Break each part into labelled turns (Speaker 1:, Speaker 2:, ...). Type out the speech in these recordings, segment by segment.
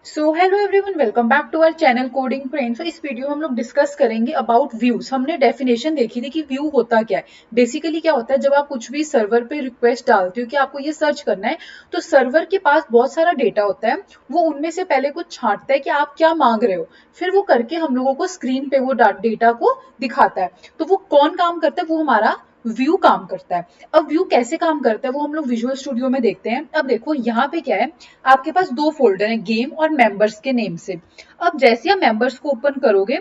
Speaker 1: So hello everyone, welcome back to our channel coding friends. इस video में हम लोग डिस्कस करेंगे अबाउट व्यूज। हमने डेफिनेशन देखी थी कि व्यू होता क्या है। बेसिकली क्या होता है, जब आप कुछ भी सर्वर पे रिक्वेस्ट डालते हो कि आपको ये सर्च करना है, तो सर्वर के पास बहुत सारा डेटा होता है। वो उनमें से पहले कुछ छांटता है कि आप क्या मांग रहे हो, फिर वो करके हम लोगों को स्क्रीन पे वो डेटा को दिखाता है। तो वो कौन काम करता है? वो हमारा व्यू काम करता है। अब व्यू कैसे काम करता है वो हम लोग विजुअल स्टूडियो में देखते हैं। अब देखो यहाँ पे क्या है, आपके पास दो फोल्डर हैं, गेम और मेंबर्स के नेम से। अब जैसे आप मेंबर्स को ओपन करोगे,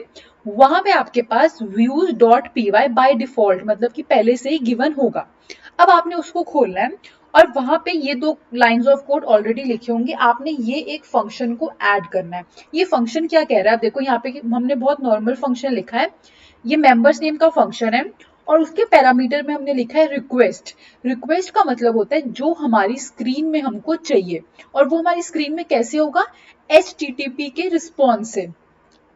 Speaker 1: वहां पे आपके पास views dot P Y by default, मतलब कि पहले से ही गिवन होगा। अब आपने उसको खोलना है और वहां पे ये दो लाइंस ऑफ कोड ऑलरेडी लिखे होंगे। आपने ये एक फंक्शन को ऐड करना है। ये फंक्शन क्या कह रहा है? आप देखो यहाँ पे हमने बहुत नॉर्मल फंक्शन लिखा है। ये मेंबर्स नेम का फंक्शन है और उसके पैरामीटर में हमने लिखा है रिक्वेस्ट। रिक्वेस्ट का मतलब होता है जो हमारी स्क्रीन में हमको चाहिए, और वो हमारी स्क्रीन में कैसे होगा? HTTP के रिस्पॉन्स से।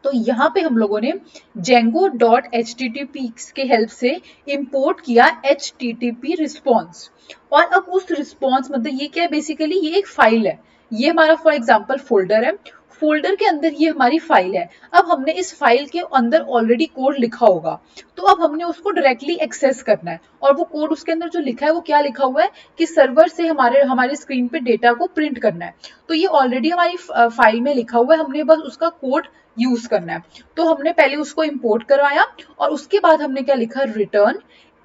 Speaker 1: तो यहाँ पे हम लोगों ने जेंगो डॉट HTTP के हेल्प से इंपोर्ट किया HTTP रिस्पॉन्स। और अब उस रिस्पॉन्स, मतलब ये क्या है? बेसिकली ये एक फाइल है। ये हमारा फॉर एग्जाम्पल फोल्डर है। फोल्डर के अंदर ये हमारी फाइल है। अब हमने इस फाइल के अंदर ऑलरेडी कोड लिखा होगा, तो अब हमने उसको डायरेक्टली एक्सेस करना है। और वो कोड उसके अंदर जो लिखा है वो क्या लिखा हुआ है कि सर्वर से हमारे स्क्रीन पे डेटा को प्रिंट करना है। तो ये ऑलरेडी हमारी फाइल में लिखा हुआ है, हमने बस उसका कोड यूज करना है। तो हमने पहले उसको इंपोर्ट करवाया और उसके बाद हमने क्या लिखा? रिटर्न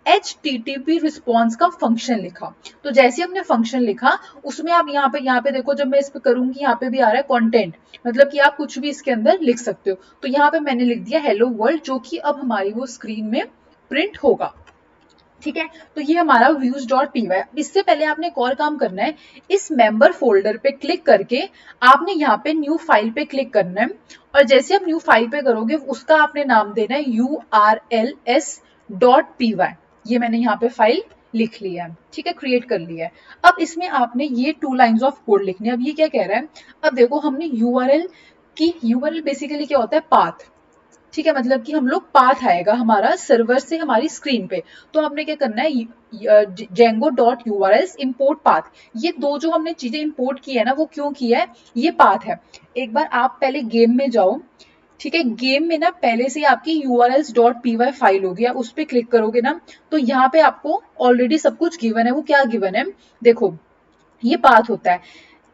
Speaker 1: HTTP रिस्पॉन्स का फंक्शन लिखा। तो जैसे हमने फंक्शन लिखा, उसमें आप यहाँ पे देखो, जब मैं इस पे करूंगी यहाँ पे भी आ रहा है कंटेंट, मतलब कि आप कुछ भी इसके अंदर लिख सकते हो। तो यहाँ पे मैंने लिख दिया हेलो वर्ल्ड, जो कि अब हमारी वो स्क्रीन में प्रिंट होगा। ठीक है, तो ये हमारा व्यूज डॉट पी वाई। इससे पहले आपने एक और काम करना है। इस मेंबर फोल्डर पे क्लिक करके आपने यहाँ पे न्यू फाइल पे क्लिक करना है। और जैसे आप न्यू फाइल पे करोगे, उसका आपने नाम देना है urls.py। ये मैंने यहाँ पे फाइल लिख लिया है। ठीक है, क्रिएट कर लिया है। अब इसमें आपने ये टू लाइंस ऑफ कोड लिखने हैं। अब ये क्या कह रहा है? अब देखो, हमने यूआरएल की, यूआरएल बेसिकली क्या होता है? पाथ। ठीक है, मतलब कि हम लोग पाथ आएगा हमारा सर्वर से हमारी स्क्रीन पे। तो हमने क्या करना है? Django dot URLs import path. ये दो जो हमने चीजें इंपोर्ट की है ना, वो क्यों की है? ये पाथ है। एक बार आप पहले गेम में जाओ। ठीक है, गेम में ना पहले से ही आपकी urls डॉट py फाइल होगी। आप उस पर क्लिक करोगे ना, तो यहाँ पे आपको ऑलरेडी सब कुछ गिवन है। वो क्या गिवन है? देखो, ये पाथ होता है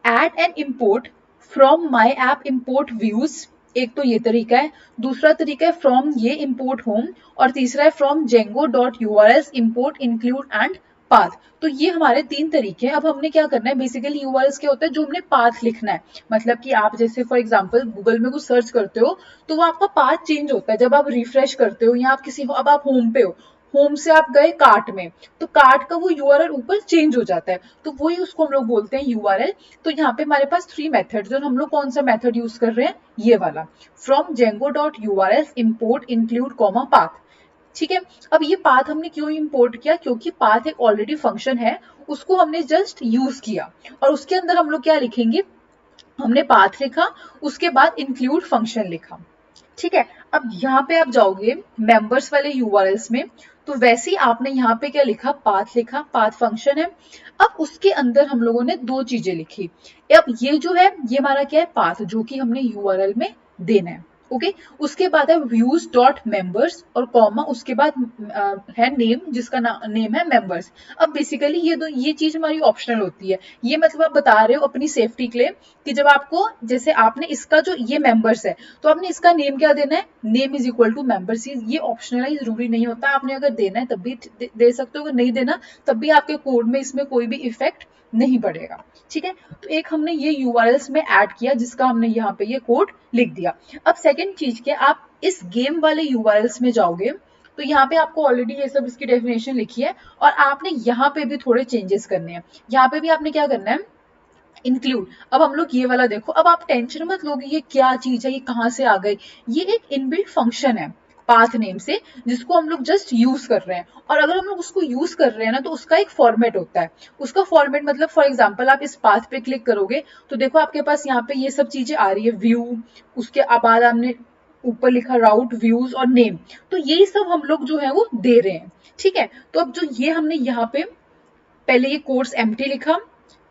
Speaker 1: add and import from my app import views. एक तो ये तरीका है। दूसरा तरीका है फ्रॉम ये इम्पोर्ट होम। और तीसरा है from Django dot URLs import include and path. तो ये हमारे तीन तरीके हैं। अब हमने क्या करना है? बेसिकली यूआरएल्स क्या होता है? जो हमने पाथ लिखना है। मतलब कि आप जैसे फॉर एग्जांपल गूगल में कुछ सर्च करते हो, तो वो आपका पाथ चेंज होता है जब आप रिफ्रेश करते हो, या आप किसी, अब आप होम पे हो, होम से आप गए कार्ट में, तो कार्ट का वो यूआरएल ऊपर चेंज हो जाता है। तो वही उसको हम लोग बोलते हैं यूआरएल। तो यहाँ पे हमारे पास थ्री मेथड्स, और हम लोग कौन सा मेथड यूज कर रहे हैं? ये वाला, from Django dot URL import include comma path. ठीक है। अब ये पाथ हमने क्यों इंपोर्ट किया? क्योंकि पाथ एक ऑलरेडी फंक्शन है, उसको हमने जस्ट यूज किया। और उसके अंदर हम लोग क्या लिखेंगे? हमने पाथ लिखा, उसके बाद इंक्लूड फंक्शन लिखा। ठीक है। अब यहाँ पे आप जाओगे मेंबर्स वाले यूआरएल्स में, तो वैसे ही आपने यहाँ पे क्या लिखा? पाथ लिखा, पाथ फंक्शन है। अब उसके अंदर हम लोगों ने दो चीजें लिखी। अब ये जो है, ये हमारा क्या है? पाथ, जो कि हमने यूआरएल में देना है। ओके। उसके बाद है व्यूज डॉट मेंबर्स और कॉमा, उसके बाद है नेम, जिसका नेम है मेंबर्स। अब बेसिकली ये चीज हमारी ऑप्शनल होती है। ये मतलब आप बता रहे हो अपनी सेफ्टी के लिए कि जब आपको, जैसे आपने इसका जो ये मेंबर्स है, तो आपने इसका नेम क्या देना है? Name is equal to members. ये ऑप्शनल है, जरूरी नहीं होता। आपने अगर देना है तब भी दे सकते हो, अगर नहीं देना तब भी आपके कोड में इसमें कोई भी इफेक्ट नहीं पड़ेगा। ठीक है। तो एक हमने ये यूआरएल्स में ऐड किया, जिसका हमने यहाँ पे ये कोड लिख दिया। अब सेकेंड चीज क्या? आप इस गेम वाले यूआरएल्स में जाओगे, तो यहाँ पे आपको ऑलरेडी ये सब इसकी डेफिनेशन लिखी है, और आपने यहाँ पे भी थोड़े चेंजेस करने हैं। यहाँ पे भी आपने क्या करना है? इंक्लूड। अब हम लोग ये वाला देखो, अब आप टेंशन मत लोगे ये क्या चीज है, ये कहाँ से आ गई। ये एक इनबिल्ट फंक्शन है पाथ नेम से, जिसको हम लोग जस्ट यूज कर रहे हैं। और अगर हम लोग उसको यूज कर रहे हैं ना, तो उसका एक फॉर्मेट होता है। उसका फॉर्मेट मतलब फॉर एग्जांपल आप इस पाथ पे क्लिक करोगे, तो देखो आपके पास यहाँ पे ये सब चीजें आ रही है, व्यू, उसके बाद हमने ऊपर लिखा राउट, व्यूज और नेम। तो यही सब हम लोग जो है वो दे रहे हैं। ठीक है। तो अब जो ये हमने यहाँ पे पहले ये कोर्स एम्प्टी लिखा।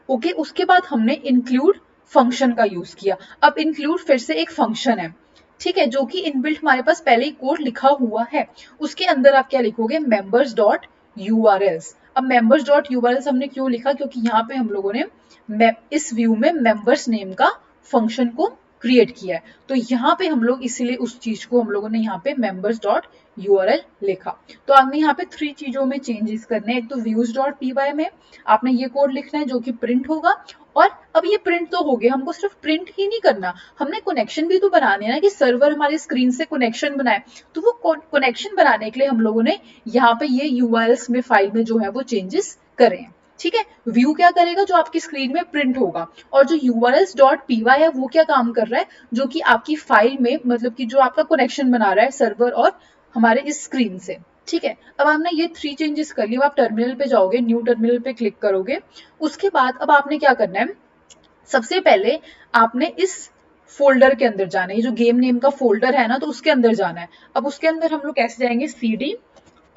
Speaker 1: ओके। उसके बाद हमने इंक्लूड फंक्शन का यूज किया। अब इंक्लूड फिर से एक फंक्शन है, ठीक है, जो कि इनबिल्ट हमारे पास पहले ही कोड लिखा हुआ है। उसके अंदर आप क्या लिखोगे, मेंबर्स डॉट यूआरएल्स। अब मेंबर्स डॉट यूआरएल्स हमने क्यों लिखा, क्योंकि यहाँ पे हम लोगों ने इस व्यू में मेंबर्स नेम का फंक्शन को क्रिएट किया है, तो यहाँ पे हम लोग इसीलिए उस चीज को हम लोगों ने यहाँ पे मेंबर्स डॉट यूआरएल लिखा। तो आपने यहाँ पे 3 चीजों में चेंजेस करने हैं। एक तो व्यूज डॉट पीवाई में आपने ये कोड लिखना है जो कि प्रिंट होगा, और अब ये प्रिंट तो हो गया, हमको सिर्फ प्रिंट ही नहीं करना, हमने कनेक्शन भी तो बनाने हैं ना, कि सर्वर हमारी स्क्रीन से कनेक्शन बनाए। तो वो कनेक्शन बनाने के लिए हम लोगों ने यहाँ पे ये यूआरएल्स में फाइल में जो है वो चेंजेस करे हैं, ठीक है। व्यू क्या करेगा, जो आपकी स्क्रीन में प्रिंट होगा, और जो यूआरएल्स डॉट पीवाई है वो क्या काम कर रहा है, जो कि आपकी फाइल में मतलब कि जो आपका कनेक्शन बना रहा है सर्वर और हमारे इस स्क्रीन से, ठीक है। अब आपने ये 3 चेंजेस कर लिए। अब आप टर्मिनल पे जाओगे, न्यू टर्मिनल पे क्लिक करोगे। उसके बाद अब आपने क्या करना है, सबसे पहले आपने इस फोल्डर के अंदर जाना है, जो गेम नेम का फोल्डर है ना, तो उसके अंदर जाना है। अब उसके अंदर हम लोग कैसे जाएंगे, CD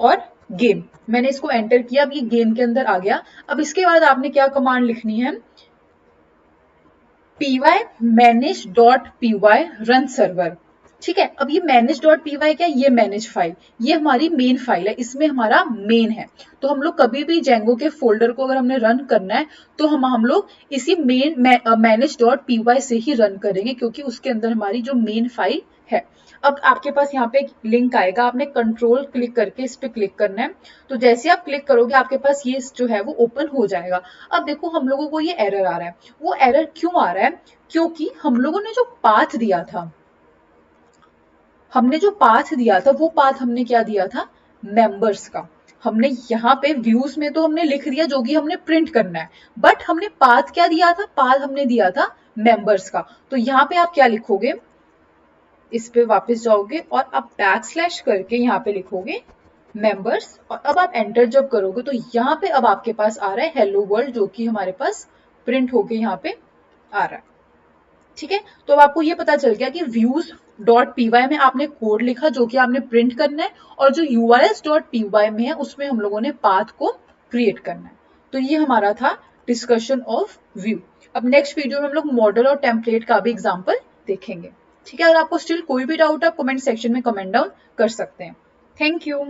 Speaker 1: और गेम, मैंने इसको एंटर किया, अब ये गेम के अंदर आ गया। अब इसके बाद आपने क्या कमांड लिखनी है, py manage dot py run server, ठीक है। अब ये मैनेज डॉट पीवाई क्या है, ये मैनेज फाइल, ये हमारी मेन फाइल है, इसमें हमारा मेन है। तो हम लोग कभी भी जेंगो के फोल्डर को अगर हमने रन करना है तो हम लोग इसी मेन मैनेज डॉट पीवाई से ही रन करेंगे, क्योंकि उसके अंदर हमारी जो मेन फाइल है। अब आपके पास यहाँ पे एक लिंक आएगा, आपने कंट्रोल क्लिक करके इस पे क्लिक करना है। तो जैसे आप क्लिक करोगे आपके पास ये जो है वो ओपन हो जाएगा। अब देखो हम लोगों को ये एरर आ रहा है, वो एरर क्यों आ रहा है, क्योंकि हम लोगों ने जो पाथ दिया था, हमने जो पाथ दिया था वो पाथ हमने क्या दिया था, मेंबर्स का। हमने यहाँ पे व्यूज में तो हमने लिख दिया जो कि हमने प्रिंट करना है, बट हमने पाथ क्या दिया था, पाथ हमने दिया था मेंबर्स का। तो यहाँ पे आप क्या लिखोगे, इस पे वापस जाओगे और आप बैकस्लैश करके यहाँ पे लिखोगे मेंबर्स, और अब आप एंटर जब करोगे तो यहाँ पे अब आपके पास आ रहा है हेलो वर्ल्ड, जो कि हमारे पास प्रिंट होके यहाँ पे आ रहा है, ठीक है। तो अब आपको ये पता चल गया कि व्यूज डॉट पीवाई में आपने कोड लिखा जो कि आपने प्रिंट करना है, और जो यूआरएल्स डॉट पीवाई में है उसमें हम लोगों ने पाथ को क्रिएट करना है। तो ये हमारा था डिस्कशन ऑफ व्यू। अब नेक्स्ट वीडियो में हम लोग मॉडल और टेम्पलेट का भी एग्जाम्पल देखेंगे, ठीक है। अगर आपको स्टिल कोई भी डाउट है, कमेंट सेक्शन में कमेंट डाउन कर सकते हैं। Thank you.